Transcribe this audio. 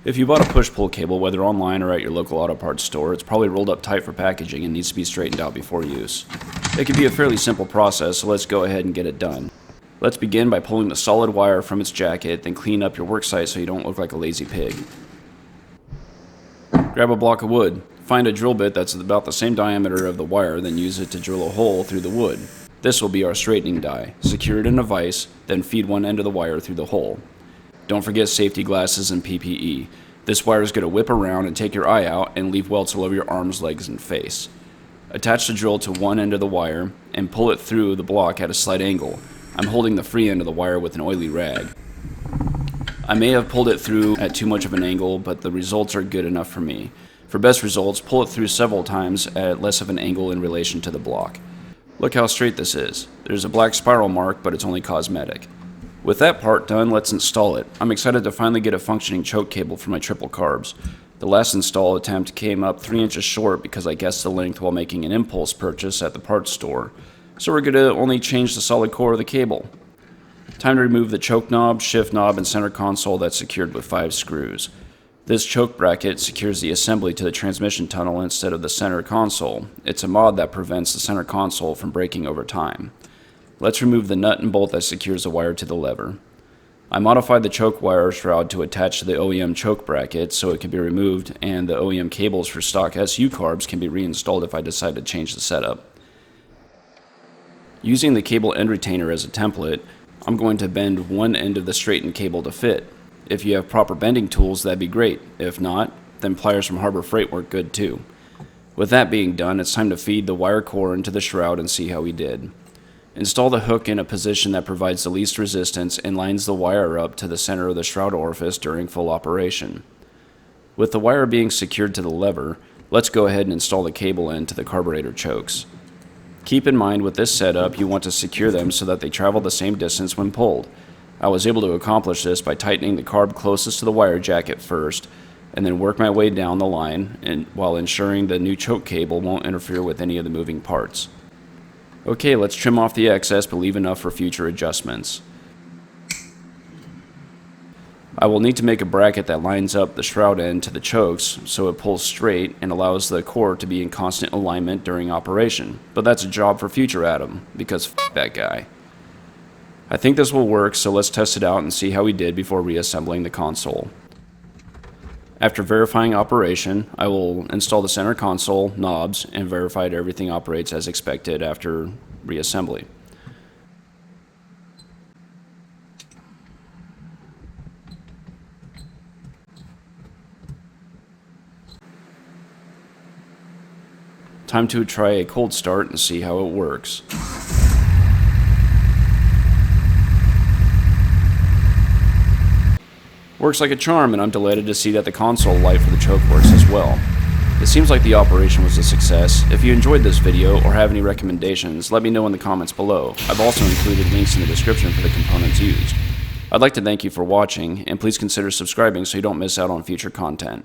If you bought a push-pull cable, whether online or at your local auto parts store, it's probably rolled up tight for packaging and needs to be straightened out before use. It can be a fairly simple process, so let's go ahead and get it done. Let's begin by pulling the solid wire from its jacket, then clean up your worksite so you don't look like a lazy pig. Grab a block of wood. Find a drill bit that's about the same diameter of the wire, then use it to drill a hole through the wood. This will be our straightening die. Secure it in a vise, then feed one end of the wire through the hole. Don't forget safety glasses and PPE. This wire is going to whip around and take your eye out and leave welts all over your arms, legs, and face. Attach the drill to one end of the wire and pull it through the block at a slight angle. I'm holding the free end of the wire with an oily rag. I may have pulled it through at too much of an angle, but the results are good enough for me. For best results, pull it through several times at less of an angle in relation to the block. Look how straight this is. There's a black spiral mark, but it's only cosmetic. With that part done, let's install it. I'm excited to finally get a functioning choke cable for my triple carbs. The last install attempt came up 3 inches short because I guessed the length while making an impulse purchase at the parts store. So we're going to only change the solid core of the cable. Time to remove the choke knob, shift knob, and center console that's secured with 5 screws. This choke bracket secures the assembly to the transmission tunnel instead of the center console. It's a mod that prevents the center console from breaking over time. Let's remove the nut and bolt that secures the wire to the lever. I modified the choke wire shroud to attach to the OEM choke bracket so it can be removed, and the OEM cables for stock SU carbs can be reinstalled if I decide to change the setup. Using the cable end retainer as a template, I'm going to bend one end of the straightened cable to fit. If you have proper bending tools, that'd be great. If not, then pliers from Harbor Freight work good too. With that being done, it's time to feed the wire core into the shroud and see how we did. Install the hook in a position that provides the least resistance and lines the wire up to the center of the shroud orifice during full operation. With the wire being secured to the lever, let's go ahead and install the cable end to the carburetor chokes. Keep in mind with this setup, you want to secure them so that they travel the same distance when pulled. I was able to accomplish this by tightening the carb closest to the wire jacket first, and then work my way down the line while ensuring the new choke cable won't interfere with any of the moving parts. Okay, let's trim off the excess but leave enough for future adjustments. I will need to make a bracket that lines up the shroud end to the chokes so it pulls straight and allows the core to be in constant alignment during operation. But that's a job for future Adam, because f*** that guy. I think this will work, so let's test it out and see how we did before reassembling the console. After verifying operation, I will install the center console, knobs, and verify that everything operates as expected after reassembly. Time to try a cold start and see how it works. Works like a charm, and I'm delighted to see that the console light for the choke works as well. It seems like the operation was a success. If you enjoyed this video or have any recommendations, let me know in the comments below. I've also included links in the description for the components used. I'd like to thank you for watching, and please consider subscribing so you don't miss out on future content.